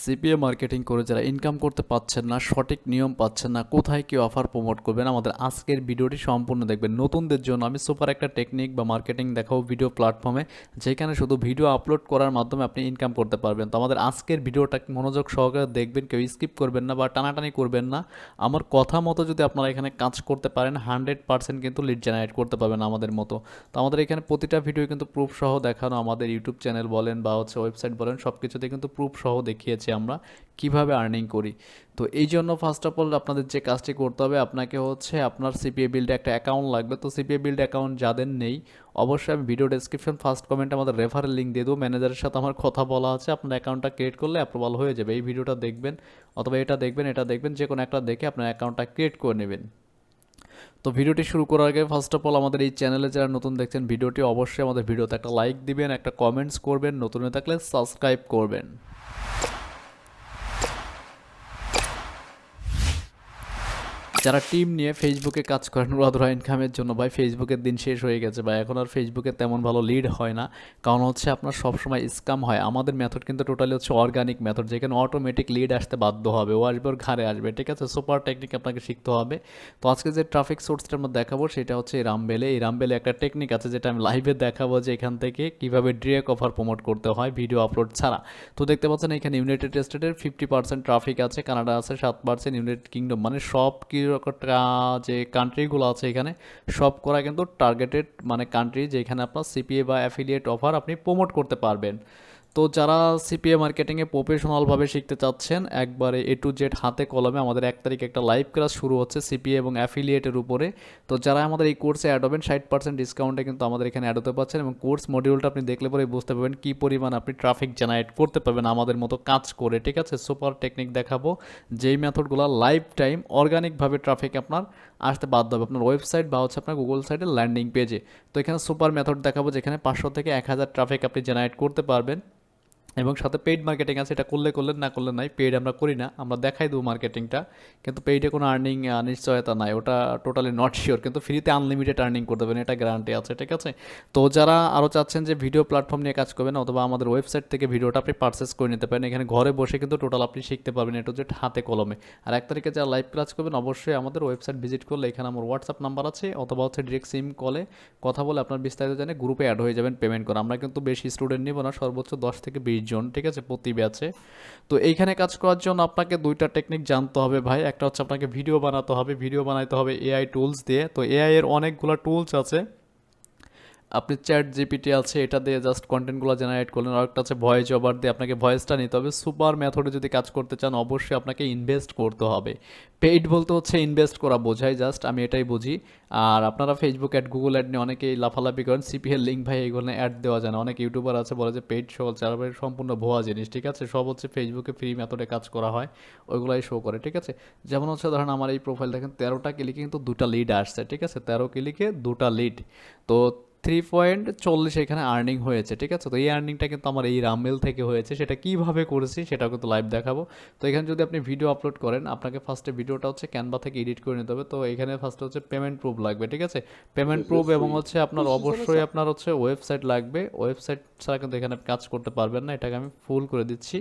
CPA marketing করে যারা income করতে পারছেন না, সঠিক নিয়ম পাচ্ছেন না, কোথায় কি অফার প্রমোট করবেন, আমাদের আজকের ভিডিওটি সম্পূর্ণ দেখবেন। নতুনদের জন্য আমি সুপার একটা টেকনিক বা মার্কেটিং দেখাবো ভিডিও প্ল্যাটফর্মে, যেখানে শুধু ভিডিও আপলোড করার মাধ্যমে আপনি ইনকাম করতে পারবেন। তো আমাদের আজকের ভিডিওটা মনোযোগ সহকারে দেখবেন, কেউ স্কিপ করবেন না বা টানাটানি করবেন না। আমার কথা মতো যদি আপনারা এখানে কাজ করতে পারেন 100% কিন্তু লিড জেনারেট করতে পারবেন আমাদের মতো। তো আমাদের এখানে প্রতিটা ভিডিও কিন্তু প্রুফ সহ দেখানো, আমাদের ইউটিউব চ্যানেল বলেন বা ওয়েবসাইট বলেন, সব কিছুতে কিন্তু প্রুফ সহ দেখিয়েছি আমরা কিভাবে আর্নিং করি। তো এই জন্য ফার্স্ট অফ অল আপনাদের যে কাজটি করতে হবে, আপনাকে হচ্ছে আপনার সিপিএ বিল্ডে একটা অ্যাকাউন্ট লাগবে। তো সিপিএ বিল্ড অ্যাকাউন্ট যাদের নেই, অবশ্যই আমি ভিডিও ডেসক্রিপশন ফার্স্ট কমেন্টে আমাদের রেফারেল লিঙ্ক দিয়ে দেবো। ম্যানেজারের সাথে আমার কথা বলা আছে, আপনার অ্যাকাউন্টটা ক্রিয়েট করলে অ্যাপ্রুভাল হয়ে যাবে। এই ভিডিওটা দেখবেন অথবা এটা দেখবেন, যে কোনো একটা দেখে আপনার অ্যাকাউন্টটা ক্রিয়েট করে নেবেন। তো ভিডিওটি শুরু করার আগে ফার্স্ট অফ অল আমাদের এই চ্যানেলে যারা নতুন দেখছেন, ভিডিওটি অবশ্যই আমাদের ভিডিওতে একটা লাইক দিবেন, একটা কমেন্টস করবেন, নতুন হয়ে থাকলে সাবস্ক্রাইব করবেন। যারা টিম নিয়ে ফেসবুকে কাজ করেন উড়াধুরা ইনকামের জন্য, ভাই ফেসবুকের দিন শেষ হয়ে গেছে ভাই, এখন আর ফেসবুকে তেমন ভালো লিড হয় না। কারণ হচ্ছে আপনার সবসময় স্ক্যাম হয়। আমাদের মেথড কিন্তু টোটালি হচ্ছে অর্গানিক মেথড, যেখানে অটোমেটিক লিড আসতে বাধ্য হবে, ও আসবে ওর ঘাড়ে আসবে, ঠিক আছে। সুপার টেকনিক আপনাকে শিখতে হবে। তো আজকে যে ট্রাফিক সোর্সটা আমরা দেখাবো সেটা হচ্ছে এই রামবেলে। এই রামবেলে একটা টেকনিক আছে যেটা আমি লাইভে দেখাবো, যে এখান থেকে কীভাবে ডিরেক্ট অফার প্রমোট করতে হয় ভিডিও আপলোড ছাড়া। তো দেখতে পাচ্ছেন এখানে ইউনাইটেড স্টেটের 50% ট্রাফিক আছে, কানাডা আছে 7%, ইউনাইটেড কিংডম মানে সব কি যে কান্ট্রিগুলো আছে এখানে সব করা কিন্তু টার্গেটেড মানে কান্ট্রি, যেখানে আপনার সিপিএ বা অ্যাফিলিয়েট অফার আপনি প্রমোট করতে পারবেন। তো যারা সিপিএ মার্কেটিংয়ে প্রফেশনালভাবে শিখতে চাচ্ছেন, একবারে A to Z হাতে কলমে, আমাদের 1 তারিখে একটা লাইভ ক্লাস শুরু হচ্ছে সিপিএ এবং অ্যাফিলিয়েটের উপরে। তো যারা আমাদের এই কোর্সে অ্যাড হবেন 60% ডিসকাউন্টে কিন্তু আমাদের এখানে অ্যাড হতে পারছেন, এবং কোর্স মডিউলটা আপনি দেখলে পরে বুঝতে পারবেন কী পরিমাণ আপনি ট্রাফিক জেনারেট করতে পারবেন আমাদের মতো কাজ করে, ঠিক আছে। সুপার টেকনিক দেখাবো, যেই মেথডগুলো লাইফ টাইম অর্গানিকভাবে ট্রাফিক আপনার আসতে বাধ্য হবে আপনার ওয়েবসাইট বা হচ্ছে আপনার গুগল সাইটের ল্যান্ডিং পেজে। তো এখানে সুপার মেথড দেখাবো, যেখানে 500 থেকে 1000 ট্রাফিক আপনি জেনারেট করতে পারবেন, এবং সাথে পেইড মার্কেটিং আছে। এটা করলে করলেন, না করলে নাই। পেইড আমরা করি না, আমরা দেখাই দেবো মার্কেটিংটা, কিন্তু পেইডে কোনো আর্নিং নিশ্চয়তা নাই, ওটা টোটালি নট শিওর। কিন্তু ফ্রিতে আনলিমিটেড আর্নিং করতে পারবেন, এটা গ্যারান্টি আছে, ঠিক আছে। তো যারা আরও চাচ্ছেন যে ভিডিও প্ল্যাটফর্ম নিয়ে কাজ করবেন, অথবা আমাদের ওয়েবসাইট থেকে ভিডিওটা আপনি পারচেস করে নিতে পারেন, এখানে ঘরে বসে কিন্তু টোটাল আপনি শিখতে পারবেন A to Z হাতে কলমে। আর 1 তারিখে যারা লাইভ ক্লাস করবেন, অবশ্যই আমাদের ওয়েবসাইট ভিজিট করলে এখানে আমার হোয়াটসঅ্যাপ নাম্বার আছে, অথবা হচ্ছে ডিরেক্ট সিম কলে কথা বলে আপনার বিস্তারিত জানে গ্রুপে অ্যাড হয়ে যাবেন পেমেন্ট করে। আমরা কিন্তু বেশি স্টুডেন্ট নিব না, সর্বোচ্চ 10 থেকে 20 জন, ঠিক আছে, প্রতি ব্যাচে। তো এইখানে কাজ করার জন্য আপনাকে দুইটা টেকনিক জানতে হবে ভাই। একটা হচ্ছে আপনাকে ভিডিও বানাতে হবে, ভিডিও বানাইতে হবে এআই টুলস দিয়ে। তো এআই এর অনেকগুলো টুলস আছে, আপনি চ্যাট জিপিটি আছে, এটা দিয়ে জাস্ট কন্টেন্টগুলো জেনারেট করলেন। আর একটা আছে ভয়েস ওভার দিয়ে, আপনাকে ভয়েসটা নিতে হবে। সুপার মেথডে যদি কাজ করতে চান, অবশ্যই আপনাকে ইনভেস্ট করতে হবে। পেইড বলতে হচ্ছে ইনভেস্ট করা বোঝায়, জাস্ট আমি এটাই বুঝি। আর আপনারা ফেসবুক অ্যাড, গুগল অ্যাড নিয়ে অনেকেই লাফালাফি করেন, সিপিএর লিঙ্ক ভাই এগুলো অ্যাড দেওয়া যায় না। অনেক ইউটিউবার আছে বলে যে পেইড শো চালাবে, সম্পূর্ণ ভুয়া জিনিস, ঠিক আছে। সব হচ্ছে ফেসবুকে ফ্রি মেথডে কাজ করা হয়, ওইগুলাই শো করে, ঠিক আছে। যেমন হচ্ছে ধরেন আমার এই প্রোফাইল দেখেন, 13টা ক্লিকে কিন্তু 2টা লিড আসছে, ঠিক আছে, 13 ক্লিকে 2টা লিড। তো 3.40 এখানে আর্নিং হয়েছে, ঠিক আছে। তো এই আর্নিংটা কিন্তু আমার এই রামমেল থেকে হয়েছে। সেটা কিভাবে করেছি সেটাও কিন্তু লাইভ দেখাবো। তো এখানে যদি আপনি ভিডিও আপলোড করেন, আপনাকে ফার্স্টে ভিডিওটা হচ্ছে ক্যানভা থেকে এডিট করে নিতে হবে। তো এখানে ফার্স্টে হচ্ছে পেমেন্ট প্রুফ লাগবে, ঠিক আছে। পেমেন্ট প্রুফ এবং হচ্ছে আপনার অবশ্যই আপনার হচ্ছে ওয়েবসাইট লাগবে। ওয়েবসাইট ছাড়া কিন্তু এখানে কাজ করতে পারবেন না, এটাকে আমি ফুল করে দিচ্ছি।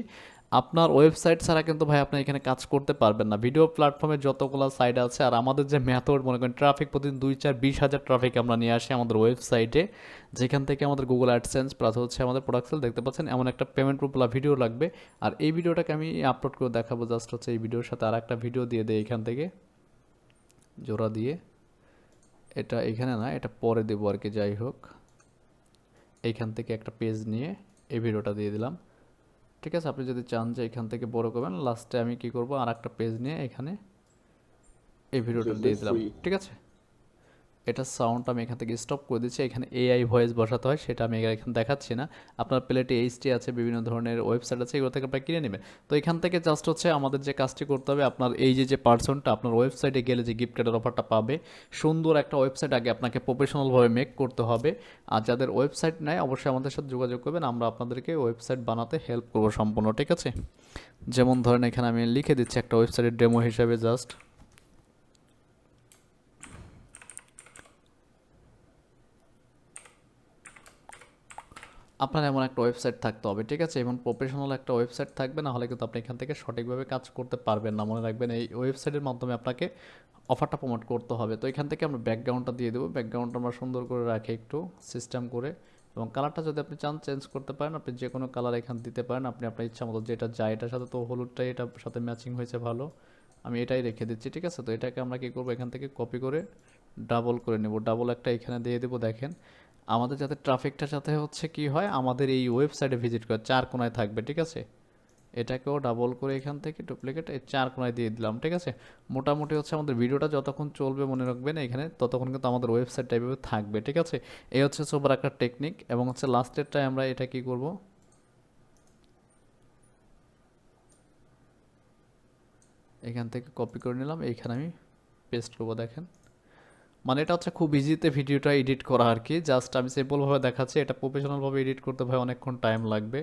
আপনার ওয়েবসাইট ছাড়া কিন্তু ভাই আপনি এখানে কাজ করতে পারবেন না। ভিডিও প্ল্যাটফর্মে যতগুলো সাইট আছে, আর আমাদের যে মেথড, মনে করেন ট্রাফিক প্রতিদিন 2-4-20 হাজার ট্রাফিক আমরা নিয়ে আসি আমাদের ওয়েবসাইটে, যেখান থেকে আমাদের গুগল অ্যাডসেন্স প্লাস হচ্ছে আমাদের প্রোডাক্টসেল দেখতে পাচ্ছেন। এমন একটা পেমেন্ট প্রুফলা ভিডিও লাগবে। আর এই ভিডিওটাকে আমি আপলোড করে দেখাবো, জাস্ট হচ্ছে এই ভিডিওর সাথে আর একটা ভিডিও দিয়ে দেয় এখান থেকে জোড়া দিয়ে। এটা এখানে না, এটা পরে দেবো আর কি। যাই হোক, এইখান থেকে একটা পেজ নিয়ে এই ভিডিওটা দিয়ে দিলাম, ঠিক আছে। আপনি যদি চান যে এখান থেকে বড় করবেন, লাস্টে আমি কি করব, আর একটা পেজ নিয়ে এখানে এই ভিডিওটা দিয়ে দিলাম, ঠিক আছে। এটা সাউন্ড আমি এখান থেকে স্টপ করে দিচ্ছি। এখানে এআই ভয়েস বসাতে হয়, সেটা আমি এখানে দেখাচ্ছি না। আপনার প্লেটে এইচটি আছে, বিভিন্ন ধরনের ওয়েবসাইট আছে, এগুলো থেকে আপনারা কিনে নেবেন। তো এখান থেকে জাস্ট হচ্ছে আমাদের যে কাজটি করতে হবে, আপনার এই যে পার্সনটা আপনার ওয়েবসাইটে গেলে যে গিফট কার্ডের অফারটা পাবে, সুন্দর একটা ওয়েবসাইট আগে আপনাকে প্রফেশনালভাবে মেক করতে হবে। আর যাদের ওয়েবসাইট নেয়, অবশ্যই আমাদের সাথে যোগাযোগ করবেন, আমরা আপনাদেরকে ওয়েবসাইট বানাতে হেল্প করবো সম্পূর্ণ, ঠিক আছে। যেমন ধরেন এখানে আমি লিখে দিচ্ছি একটা ওয়েবসাইটের ডেমো হিসাবে, জাস্ট আপনার এমন একটা ওয়েবসাইট থাকতে হবে, ঠিক আছে? এবং প্রফেশনাল একটা ওয়েবসাইট থাকবে, না হলে কিন্তু আপনি এখান থেকে সঠিকভাবে কাজ করতে পারবেন না। মনে রাখবেন এই ওয়েবসাইটের মাধ্যমে আপনাকে অফারটা প্রমোট করতে হবে। তো এখান থেকে আমরা ব্যাকগ্রাউন্ডটা দিয়ে দেবো, ব্যাকগ্রাউন্ডটা আমরা সুন্দর করে রাখি একটু সিস্টেম করে, এবং কালারটা যদি আপনি চান চেঞ্জ করতে পারেন, আপনি যে কোনো কালার এখান দিতে পারেন, আপনি আপনার ইচ্ছা মতো যেটা যায়। এটার সাথে তো হলুদটাই এটার সাথে ম্যাচিং হয়েছে ভালো, আমি এটাই রেখে দিচ্ছি, ঠিক আছে? তো এটাকে আমরা কী করবো, এখান থেকে কপি করে ডাবল করে নেব, ডাবল একটা এখানে দিয়ে দেবো। দেখেন আমাদের যাতে ট্রাফিকটা সাথে হচ্ছে কি হয়, আমাদের এই ওয়েবসাইটে ভিজিট করে চার কোণায় থাকবে, ঠিক আছে? এটাকেও ডাবল করে এখান থেকে ডুপ্লিকেট এই চার কোণায় দিয়ে দিলাম, ঠিক আছে? মোটামুটি হচ্ছে আমাদের ভিডিওটা যতক্ষণ চলবে, মনে রাখবেন এখানে, ততক্ষণ কিন্তু আমাদের ওয়েবসাইটটা এইভাবে থাকবে, ঠিক আছে? এই হচ্ছে সুপার একটা টেকনিক। এবং হচ্ছে লাস্টেরটায় আমরা এটা কি করব, এখান থেকে কপি করে নিলাম, এইখানে আমি পেস্ট করবো। দেখেন মানে এটা হচ্ছে খুব ইজিতে ভিডিওটা এডিট করা আর কি, জাস্ট আমি সিম্পলভাবে দেখাচ্ছি। এটা প্রফেশনালভাবে এডিট করতে ভাই অনেকক্ষণ টাইম লাগবে।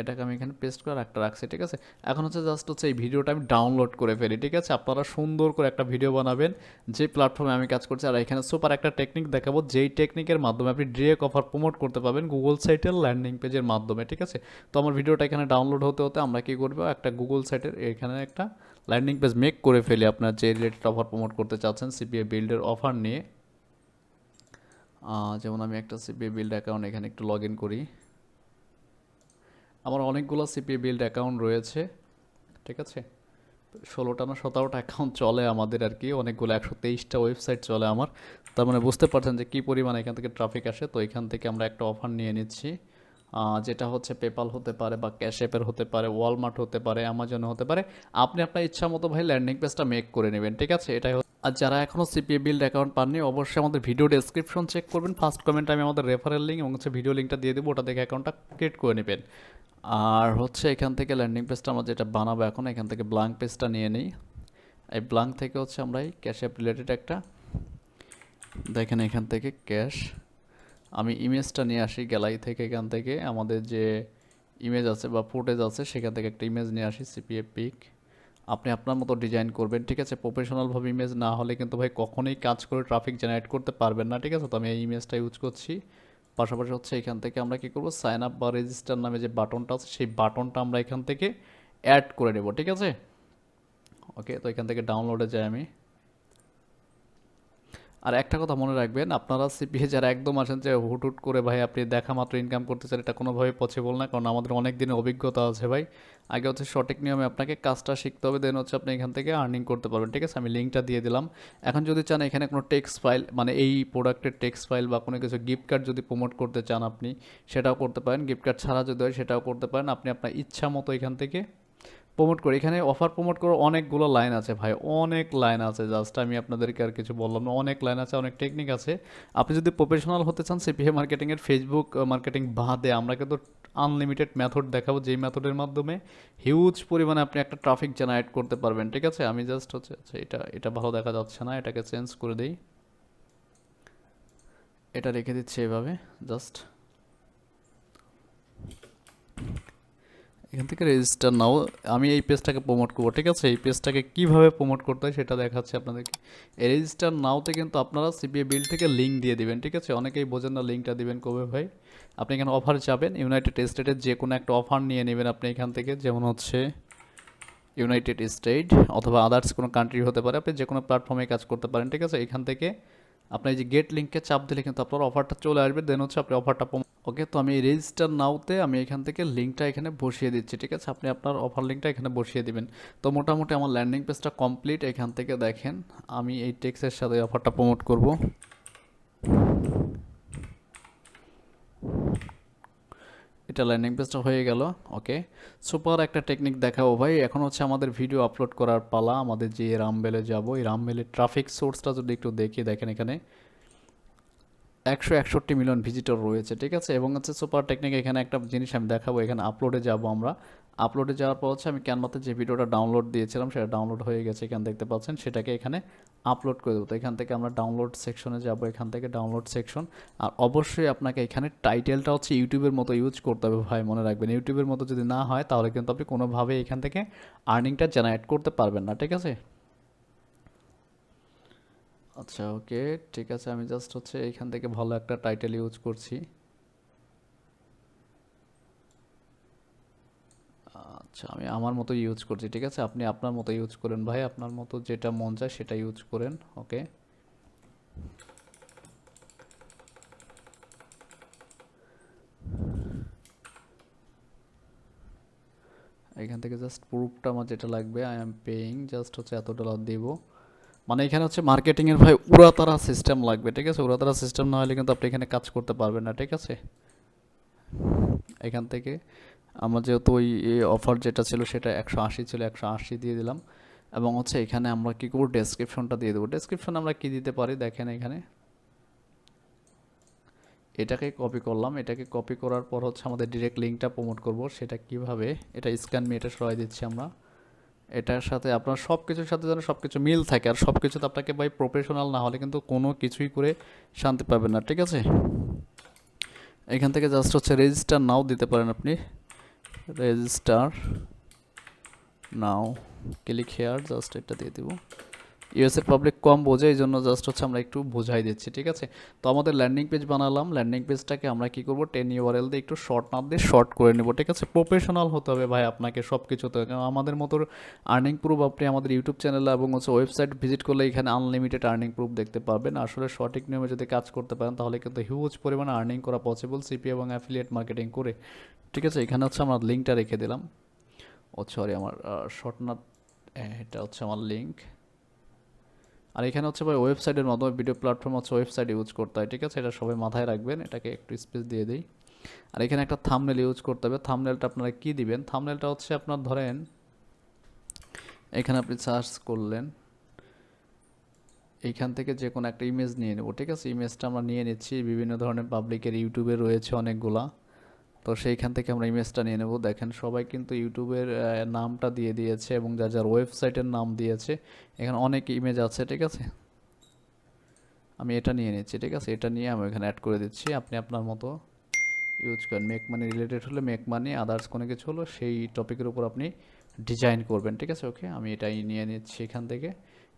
এটাকে আমি এখানে পেস্ট করে একটা রাখছি, ঠিক আছে? এখন হচ্ছে জাস্ট হচ্ছে এই ভিডিওটা আমি ডাউনলোড করে ফেলি, ঠিক আছে? আপনারা সুন্দর করে একটা ভিডিও বানাবেন যে প্ল্যাটফর্মে আমি কাজ করছি। আর এখানে সুপার একটা টেকনিক দেখাবো, যেই টেকনিকের মাধ্যমে আপনি ডিরেক্ট অফার প্রমোট করতে পারবেন গুগল সাইটের ল্যান্ডিং পেজের মাধ্যমে, ঠিক আছে? তো আমার ভিডিওটা এখানে ডাউনলোড হতে হতে আমরা কি করবো, একটা গুগল সাইটের এখানে একটা ল্যান্ডিং পেজ মেক করে ফেলি আপনার যে রিলেটেড অফার প্রমোট করতে চাচ্ছেন সিপিএ বিল্ডের অফার নিয়ে। যেমন আমি একটা সিপিএ বিল্ড অ্যাকাউন্ট এখানে একটু লগ ইন করি। আমার অনেকগুলো সিপিএ বিল্ড অ্যাকাউন্ট রয়েছে, ঠিক আছে? 16টা না 17টা অ্যাকাউন্ট চলে আমাদের আর কি, অনেকগুলো 123টা ওয়েবসাইট চলে আমার। তার মানে বুঝতে পারছেন যে কী পরিমাণে এখান থেকে ট্রাফিক আসে। তো এখান থেকে আমরা একটা অফার নিয়ে নিচ্ছি, যেটা হচ্ছে পেপাল হতে পারে বা ক্যাশ অ্যাপের হতে পারে, ওয়ালমার্ট হতে পারে, অ্যামাজনে হতে পারে। আপনি আপনার ইচ্ছা মতো ভাই ল্যান্ডিং পেজটা মেক করে নেবেন, ঠিক আছে? এটাই। আর যারা এখনও সিপিএ বিল্ড অ্যাকাউন্ট পাননি, অবশ্যই আমাদের ভিডিও ডেসক্রিপশন চেক করবেন, ফার্স্ট কমেন্টে আমি আমাদের রেফারেল লিঙ্ক এবং হচ্ছে ভিডিও লিঙ্কটা দিয়ে দেবো, ওটা দেখে অ্যাকাউন্টটা ক্রিয়েট করে নেবেন। আর হচ্ছে এখান থেকে ল্যান্ডিং পেজটা আমরা যেটা বানাবো এখন, এখান থেকে ব্ল্যাঙ্ক পেজটা নিয়ে নিই। এই ব্ল্যাঙ্ক থেকে হচ্ছে আমরা এই ক্যাশ অ্যাপ রিলেটেড একটা, দেখেন এখান থেকে ক্যাশ, আমি ইমেজটা নিয়ে আসি গ্যালারি থেকে। এখান থেকে আমাদের যে ইমেজ আছে বা ফুটেজ আছে, সেখান থেকে একটা ইমেজ নিয়ে আসি, সিপিএ পিক। আপনি আপনার মতো ডিজাইন করবেন, ঠিক আছে? প্রফেশনালভাবে ইমেজ না হলে কিন্তু ভাই কখনোই কাজ করে ট্রাফিক জেনারেট করতে পারবেন না, ঠিক আছে? তো আমি এই ইমেজটা ইউজ করছি। পাশাপাশি হচ্ছে এখান থেকে আমরা কি করব, সাইন আপ বা রেজিস্টার নামে যে বাটনটা আছে, সেই বাটনটা আমরা এখান থেকে অ্যাড করে নেব, ঠিক আছে? ওকে, তো এখান থেকে ডাউনলোডে যাই আমি। আর একটা কথা মনে রাখবেন, আপনারা সিপিএ যারা একদম আসেন যে হুট করে ভাই আপনি দেখা মাত্র ইনকাম করতে চান, এটা কোনোভাবেই পসিবল না। কারণ আমাদের অনেক দিনের অভিজ্ঞতা আছে ভাই। আগে হচ্ছে সঠিক নিয়মে আপনাকে কাজটা শিখতে হবে, দেন হচ্ছে আপনি এখান থেকে আর্নিং করতে পারবেন, ঠিক আছে? আমি লিঙ্কটা দিয়ে দিলাম। এখন যদি চান এখানে কোনো টেক্সট ফাইল, মানে এই প্রোডাক্টের টেক্সট ফাইল বা কোনো কিছু গিফট কার্ড যদি প্রমোট করতে চান, আপনি সেটাও করতে পারেন। গিফট কার্ড ছাড়া যদি হয় সেটাও করতে পারেন। আপনি আপনার ইচ্ছা মতো এখান থেকে প্রমোট করি। এখানে অফার প্রমোট করার অনেকগুলো লাইন আছে ভাই, অনেক লাইন আছে। জাস্ট আমি আপনাদেরকে আর কিছু বললাম না, অনেক লাইন আছে, অনেক টেকনিক আছে। আপনি যদি প্রফেশনাল হতে চান সিপিএ মার্কেটিংয়ের, ফেসবুক মার্কেটিং বাদে আমরা কিন্তু আনলিমিটেড মেথড দেখাবো, যেই মেথডের মাধ্যমে হিউজ পরিমাণে আপনি একটা ট্রাফিক জেনারেট করতে পারবেন, ঠিক আছে? আমি জাস্ট হচ্ছে আচ্ছা, এটা এটা ভালো দেখা যাচ্ছে না, এটাকে চেঞ্জ করে দিই, এটা রেখে দিচ্ছি এভাবে। জাস্ট এখান থেকে রেজিস্টার নাও, আমি এই পেজটাকে প্রমোট করবো, ঠিক আছে? এই পেজটাকে কীভাবে প্রমোট করতে হয় সেটা দেখাচ্ছি আপনাদেরকে। এই রেজিস্টার নাওতে কিন্তু আপনারা সিপিএ বিল থেকে লিঙ্ক দিয়ে দিবেন, ঠিক আছে? অনেকেই বোঝেন না লিঙ্কটা দিবেন কবে ভাই। আপনি এখানে অফার যাবেন, ইউনাইটেড স্টেটের যে কোনো একটা অফার নিয়ে নেবেন আপনি এখান থেকে, যেমন হচ্ছে ইউনাইটেড স্টেট অথবা আদার্স কোনো কান্ট্রি হতে পারে, আপনি যে কোনো প্ল্যাটফর্মে কাজ করতে পারেন, ঠিক আছে? এখান থেকে আপনি এই যে গেট লিঙ্কে চাপ দিলে কিন্তু আপনার অফারটা চলে আসবে, দেন হচ্ছে আপনি অফারটা। ওকে, তো আমি রেজিস্টার নাওতে আমি এখান থেকে লিঙ্কটা এখানে বসিয়ে দিচ্ছি, ঠিক আছে? আপনি আপনার অফার লিঙ্কটা এখানে বসিয়ে দিবেন। তো মোটামুটি আমার ল্যান্ডিং পেজটা কমপ্লিট। এখান থেকে দেখেন আমি এই টেক্সের সাথে অফারটা প্রমোট করব। এটা ল্যান্ডিং পেজটা হয়ে গেল। ওকে, সুপার একটা টেকনিক দেখাবো ভাই। এখন হচ্ছে আমাদের ভিডিও আপলোড করার পালা। আমাদের যে রামবেলে যাব, এই রামবেলের ট্রাফিক সোর্সটা যদি একটু দেখি, দেখেন এখানে 161 মিলিয়ন ভিজিটর রয়েছে, ঠিক আছে? এবং হচ্ছে সুপার টেকনিক এখানে একটা জিনিস আমি দেখাবো, এখানে আপলোডে যাব আমরা। আপলোডে যাওয়ার পর হচ্ছে আমি ক্যানভাতে যে ভিডিওটা ডাউনলোড দিয়েছিলাম সেটা ডাউনলোড হয়ে গেছে, এখানে দেখতে পাচ্ছেন। সেটাকে এখানে আপলোড করে দেবো। তো এখান থেকে আমরা ডাউনলোড সেকশনে যাব, এখান থেকে ডাউনলোড সেকশন। আর অবশ্যই আপনাকে এখানে টাইটেলটা হচ্ছে ইউটিউবের মতো ইউজ করতে হবে ভাই, মনে রাখবেন। ইউটিউবের মতো যদি না হয় তাহলে কিন্তু আপনি কোনোভাবে এখান থেকে আর্নিংটা জেনারেট করতে পারবেন না, ঠিক আছে? আচ্ছা, ওকে, ঠিক আছে। আমি জাস্ট হচ্ছে এখান থেকে ভালো একটা টাইটেল ইউজ করছি। আচ্ছা আমি আমার মতো ইউজ করছি, ঠিক আছে, আপনি আপনার মতো ইউজ করেন ভাই, আপনার মতো যেটা মন চায় সেটা ইউজ করেন। ওকে, এখান থেকে জাস্ট প্রুফটা আমার যেটা লাগবে, আই এম পেইং, জাস্ট হচ্ছে এত ডলার দিব। মানে এখানে হচ্ছে মার্কেটিংয়ের ভাই উড়াতারা সিস্টেম লাগবে, ঠিক আছে, উড়াতারা সিস্টেম না হলে কিন্তু আপনি এখানে কাজ করতে পারবেন না, ঠিক আছে। এখান থেকে আমার যেহেতু ওই অফার যেটা ছিল সেটা 180 ছিল, 180 দিয়ে দিলাম। এবং হচ্ছে এখানে আমরা কী করবো, ডেসক্রিপশনটা দিয়ে দেবো। ডেসক্রিপশন আমরা কী দিতে পারি দেখেন, এখানে এটাকে কপি করলাম, এটাকে কপি করার পর হচ্ছে আমাদের ডিরেক্ট লিঙ্কটা প্রমোট করব। সেটা কিভাবে, এটা স্ক্যান মি, এটা সরাই দিচ্ছি আমরা। এটার সাথে আপনার সব কিছুর সাথে যেন সব কিছু মিল থাকে, আর সব কিছুতে আপনাকে ভাই প্রফেশনাল না হলে কিন্তু কোনো কিছুই করে শান্তি পাবেন না, ঠিক আছে। এখান থেকে জাস্ট হচ্ছে রেজিস্টার নাও দিতে পারেন আপনি, register now, click here, just এটা দিয়ে দিব। ইউএসএ পাবলিক কম বোঝে, এই জন্য জাস্ট হচ্ছে আমরা একটু বোঝাই দিচ্ছি, ঠিক আছে। তো আমাদের ল্যান্ডিং পেজ বানালাম, ল্যান্ডিং পেজটাকে আমরা কি করব, 10 ইউআরএল দিয়ে একটু শর্ট না দিয়ে শর্ট করে নেব, ঠিক আছে। প্রফেশনাল হতে হবে ভাই আপনাকে সব কিছুতে, কারণ আমাদের মতো আর্নিং প্রুফ আপনি আমাদের ইউটিউব চ্যানেল এবং হচ্ছে ওয়েবসাইট ভিজিট করলে এখানে আনলিমিটেড আর্নিং প্রুফ দেখতে পারবেন। আসলে সঠিক নিয়মে যদি কাজ করতে পারেন তাহলে কিন্তু হিউজ পরিমাণে আর্নিং করা পসিবল সিপিএ এবং অ্যাফিলিয়েট মার্কেটিং করে, ঠিক আছে। এখানে হচ্ছে আমরা লিঙ্কটা রেখে দিলাম। ও সরি, আমার শর্ট না, এটা হচ্ছে আমার লিঙ্ক। আর এখানে হচ্ছে ভাই ওয়েবসাইটের মাধ্যমে ভিডিও প্ল্যাটফর্ম হচ্ছে ওয়েবসাইট ইউজ করতে হয়, ঠিক আছে, এটা সবাই মাথায় রাখবেন। এটাকে একটু স্পেস দিয়ে দিই। আর এখানে একটা থাম্বনেল ইউজ করতে হবে। থাম্বনেলটা আপনারা কি দিবেন, থাম্বনেলটা হচ্ছে আপনার ধরেন এখানে আপনি সার্চ করলেন, এইখান থেকে যে কোনো একটা ইমেজ নিয়ে নেব, ঠিক আছে। ইমেজটা আমরা নিয়ে নিচ্ছি, বিভিন্ন ধরনের পাবলিকের ইউটিউবে রয়েছে অনেকগুলা, তো সেইখান থেকে আমরা ইমেজটা নিয়ে নেব। দেখেন সবাই কিন্তু ইউটিউবের নামটা দিয়ে দিয়েছে এবং যার যার ওয়েবসাইটের নাম দিয়েছে, এখানে অনেক ইমেজ আছে, ঠিক আছে। আমি এটা নিয়ে নিচ্ছি, ঠিক আছে, এটা নিয়ে আমি এখানে অ্যাড করে দিচ্ছি। আপনি আপনার মতো ইউজ করেন, মেক মানি রিলেটেড হলে মেক মানি, আদার্স কোনো কিছু হলো সেই টপিকের উপর আপনি ডিজাইন করবেন, ঠিক আছে। ওকে, আমি এটাই নিয়ে নিচ্ছি এখান থেকে।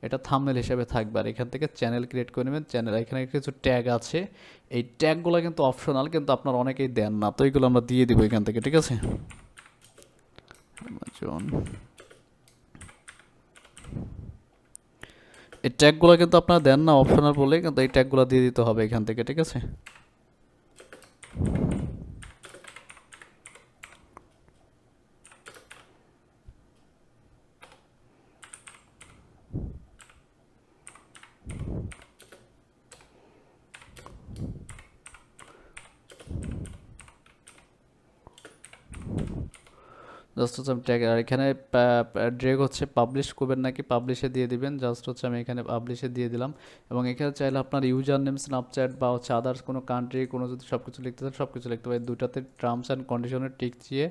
এটা থাম্বনেল হিসেবে থাকবে। আর এখান থেকে চ্যানেল ক্রিয়েট করে নেবেন। চ্যানেল এখানে কিছু ট্যাগ আছে, এই ট্যাগগুলো কিন্তু অপশনাল, কিন্তু আপনার অনেকেই দেন না, তো এইগুলো আমরা দিয়ে দিব এখান থেকে, ঠিক আছে। এই ট্যাগগুলো কিন্তু আপনারা দেন না অপশনাল বলে, কিন্তু এই ট্যাগগুলো দিয়ে দিতে হবে এখান থেকে, ঠিক আছে। জাস্ট হচ্ছে আমি ট্যাগ, আর এখানে ড্রেগ হচ্ছে পাবলিশ করবেন নাকি পাবলিশে দিয়ে দিবেন। জাস্ট হচ্ছে আমি এখানে পাবলিশে দিয়ে দিলাম। এবং এখানে চাইলে আপনার ইউজার নেম, স্ন্যাপচ্যাট বা হচ্ছে আদার্স কোনো কান্ট্রি কোনো যদি সব কিছু লিখতে চান সব কিছু লিখতে পারেন। দুটাতে টার্মস অ্যান্ড কন্ডিশনের টিক দিয়ে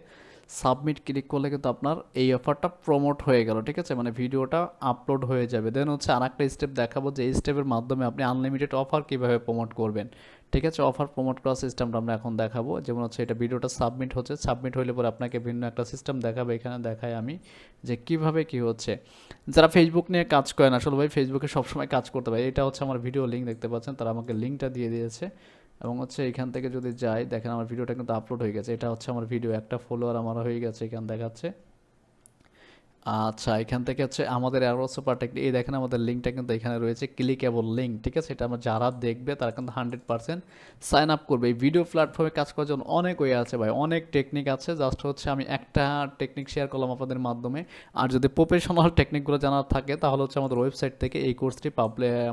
সাবমিট ক্লিক করলে কিন্তু আপনার এই অফারটা প্রমোট হয়ে গেল, ঠিক আছে, মানে ভিডিওটা আপলোড হয়ে যাবে। দেন হচ্ছে আর একটা স্টেপ দেখাবো যে এই স্টেপের মাধ্যমে আপনি আনলিমিটেড অফার কীভাবে প্রমোট করবেন, ঠিক আছে। অফার প্রমোট করার সিস্টেমটা আমরা এখন দেখাবো। যেমন হচ্ছে এটা ভিডিওটা সাবমিট হচ্ছে, সাবমিট হইলে পরে আপনাকে ভিন্ন একটা সিস্টেম দেখাবে। এখানে দেখাই আমি যে কিভাবে কি হচ্ছে। যারা ফেসবুক নিয়ে কাজ করেন, আসলে ভাই ফেসবুকে সবসময় কাজ করতে পারে, এটা হচ্ছে আমার ভিডিও লিঙ্ক দেখতে পাচ্ছেন, তারা আমাকে লিঙ্কটা দিয়ে দিয়েছে। এবং হচ্ছে এখান থেকে যদি যাই, দেখেন আমার ভিডিওটা কিন্তু আপলোড হয়ে গেছে। এটা হচ্ছে আমার ভিডিও, একটা ফলোয়ার আমার হয়ে গেছে, এখানে দেখাচ্ছে। আচ্ছা, এখান থেকে হচ্ছে আমাদের আরও সুপার টেকনিক, এই দেখেন আমাদের লিঙ্কটা কিন্তু এখানে রয়েছে, ক্লিকেবল লিঙ্ক, ঠিক আছে। এটা আমরা যারা দেখবে তারা কিন্তু 100% সাইন আপ করবে। এই ভিডিও প্ল্যাটফর্মে কাজ করার জন্য অনেক ওয়ে আছে ভাই, অনেক টেকনিক আছে। জাস্ট হচ্ছে আমি একটা টেকনিক শেয়ার করলাম আপনাদের মাধ্যমে। আর যদি প্রফেশনাল টেকনিকগুলো জানার থাকে তাহলে হচ্ছে আমাদের ওয়েবসাইট থেকে এই কোর্সটি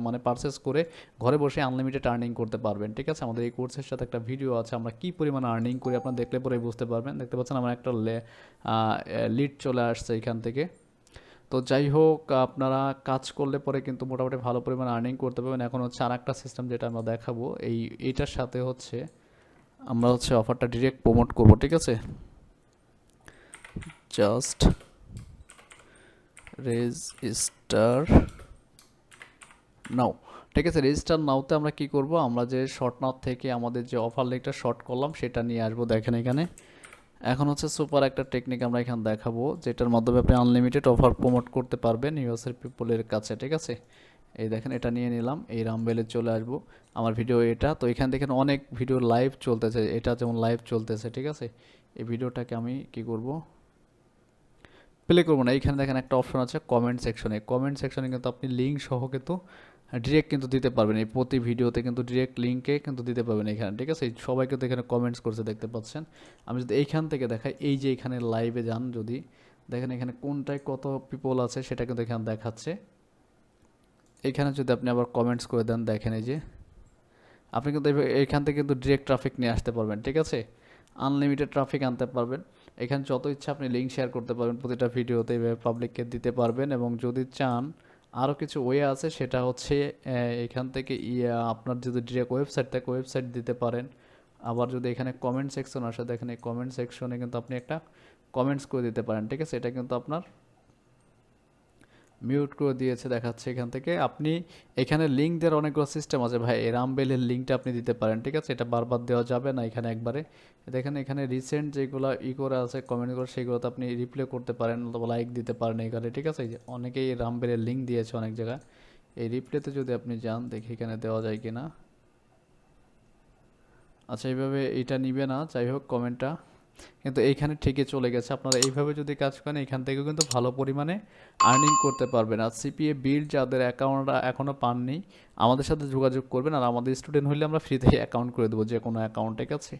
মানে পারচেস করে ঘরে বসে আনলিমিটেড আর্নিং করতে পারবেন, ঠিক আছে। আমাদের এই কোর্সের সাথে একটা ভিডিও আছে, আমরা কী পরিমাণ আর্নিং করি আপনারা দেখলে পরে বুঝতে পারবেন। দেখতে পাচ্ছেন আমার একটা লিড চলে আসছে এখান থেকে। তো যাই হোক, আপনারা কাজ করলে পরে কিন্তু মোটামুটি ভালো পরিমাণ আর্নিং করতে পারবেন। এখন হচ্ছে আর একটা সিস্টেম যেটা আমরা দেখাবো, এইটার সাথে হচ্ছে আমরা হচ্ছে অফারটা ডিরেক্ট প্রমোট করব, ঠিক আছে। জাস্ট রেজিস্টার নাও, ঠিক আছে। রেজিস্টার নাওতে আমরা কি করব, আমরা যে শর্ট নাও থেকে আমাদের যে অফার লিঙ্কটা শর্ট করলাম সেটা নিয়ে আসবো। দেখেন এখানে এখন হচ্ছে সুপার একটা টেকনিক আমরা এখানে দেখাবো, যেটার মাধ্যমে আপনি আনলিমিটেড অফার প্রমোট করতে পারবেন ইউএসের পিপলের কাছে, ঠিক আছে। এই দেখেন এটা নিয়ে নিলাম, এই রামবেলে চলে আসবো। আমার ভিডিও এটা, তো এখান দেখেন অনেক ভিডিও লাইভ চলতেছে, এটা যেমন লাইভ চলতেছে, ঠিক আছে। এই ভিডিওটাকে আমি কি করব, প্লে করবো না, এইখানে দেখেন একটা অপশন আছে কমেন্ট সেকশনে। কমেন্ট সেকশনে কিন্তু আপনি লিঙ্ক সহ কিন্তু ডিরেক্ট কিন্তু দিতে পারবেন, এই প্রতি ভিডিওতে কিন্তু ডিরেক্ট লিঙ্কে কিন্তু দিতে পারবেন এখানে, ঠিক আছে? সবাই কিন্তু এখানে কমেন্টস করছে দেখতে পাচ্ছেন। আমি যদি এইখান থেকে দেখাই, এই যে এখানে লাইভে যান, যদি দেখেন এখানে কোনটায় কত পিপল আছে সেটা কিন্তু এখানে দেখাচ্ছে। এখানে যদি আপনি আবার কমেন্টস করে দেন, দেখেন এই যে আপনি কিন্তু এইখান থেকে কিন্তু ডিরেক্ট ট্রাফিক নিয়ে আসতে পারবেন, ঠিক আছে? আনলিমিটেড ট্রাফিক আনতে পারবেন। এখানে যত ইচ্ছা আপনি লিঙ্ক শেয়ার করতে পারবেন প্রতিটা ভিডিওতে, এভাবে পাবলিককে দিতে পারবেন। এবং যদি চান আরও কিছু ওয়ে আছে, সেটা হচ্ছে এখান থেকে আপনার যদি ডিরেক্ট ওয়েবসাইট থাকে ওয়েবসাইট দিতে পারেন। আবার যদি এখানে কমেন্ট সেকশন আসে, দেখেন এই কমেন্ট সেকশনে কিন্তু আপনি একটা কমেন্টস করে দিতে পারেন, ঠিক আছে? এটা কিন্তু আপনার মিউট করে দিয়েছে দেখাচ্ছে এখান থেকে। আপনি এখানে লিঙ্ক দেওয়ার অনেকগুলো সিস্টেম আছে ভাই, এই রামবেলের লিঙ্কটা আপনি দিতে পারেন, ঠিক আছে? এটা বারবার দেওয়া যাবে না এখানে একবারে। দেখেন এখানে রিসেন্ট যেগুলো করে আছে কমেন্ট করে, সেগুলোতে আপনি রিপ্লে করতে পারেন অথবা লাইক দিতে পারেন এখানে, ঠিক আছে? এই যে অনেকেই রামবেলের লিঙ্ক দিয়েছে অনেক জায়গায়। এই রিপ্লেতে যদি আপনি যান, দেখি এখানে দেওয়া যায় কি না। আচ্ছা, এইভাবে এটা নিবে না, যাই হোক কমেন্টটা কিন্তু এইখানে ঠিকই চলে গেছে। আপনারা এইভাবে যদি কাজ করেন, এখান থেকেও কিন্তু ভালো পরিমাণে আর্নিং করতে পারবেন। আর সিপিএ বিল্ড যাদের অ্যাকাউন্ট এখনও পাননি, আমাদের সাথে যোগাযোগ করবেন। আর আমাদের স্টুডেন্ট হলে আমরা ফ্রিতে অ্যাকাউন্ট করে দেবো, যে কোনো অ্যাকাউন্ট, ঠিক আছে?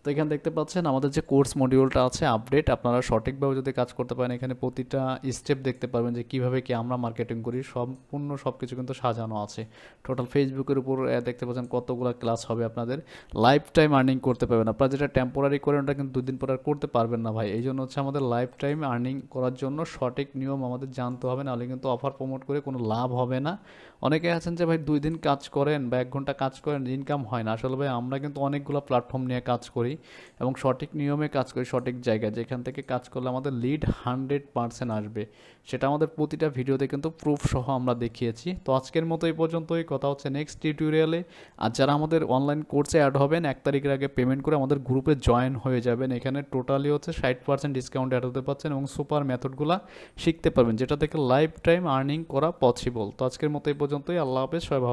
তো এখানে দেখতে পাচ্ছেন আমাদের যে কোর্স মডিউলটা আছে আপডেট, আপনারা সঠিকভাবে যদি কাজ করতে পারেন, এখানে প্রতিটা স্টেপ দেখতে পারবেন যে কীভাবে কি আমরা মার্কেটিং করি, সম্পূর্ণ সব কিছু কিন্তু সাজানো আছে। টোটাল ফেসবুকের উপর দেখতে পাচ্ছেন কতগুলো ক্লাস হবে, আপনাদের লাইফ টাইম আর্নিং করতে পারবেন। আপনারা যেটা টেম্পোরারি করেন ওটা কিন্তু 2 দিন পর আর করতে পারবেন না ভাই। এই জন্য হচ্ছে আমাদের লাইফ টাইম আর্নিং করার জন্য সঠিক নিয়ম আমাদের জানতে হবে, নাহলে কিন্তু অফার প্রমোট করে কোনো লাভ হবে না। অনেকে আছেন যে ভাই 2 দিন কাজ করেন বা 1 ঘন্টা কাজ করেন, ইনকাম হয় না। আসলে ভাই আমরা কিন্তু অনেকগুলো প্ল্যাটফর্ম নিয়ে কাজ করি এবং সঠিক নিয়মে কাজ করি, সঠিক জায়গায়, যেখান থেকে কাজ করলে আমাদের লিড 100% আসবে। সেটা আমাদের প্রতিটা ভিডিওতে কিন্তু প্রুফ সহ আমরা দেখিয়েছি। তো আজকের মতো এই পর্যন্তই, কথা হচ্ছে নেক্সট টিউটোরিয়ালে। আর যারা আমাদের অনলাইন কোর্সে অ্যাড হবেন, 1 তারিখের আগে পেমেন্ট করে আমাদের গ্রুপে জয়েন হয়ে যাবেন। এখানে টোটালি হচ্ছে 60% ডিসকাউন্ট অ্যাড হতে পারছেন এবং সুপার মেথডগুলো শিখতে পারবেন, যেটা থেকে লাইফ টাইম আর্নিং করা পসিবল। তো আজকের মতো এই পর্যন্তই, আল্লাহ হাফেজ, সবাই ভালো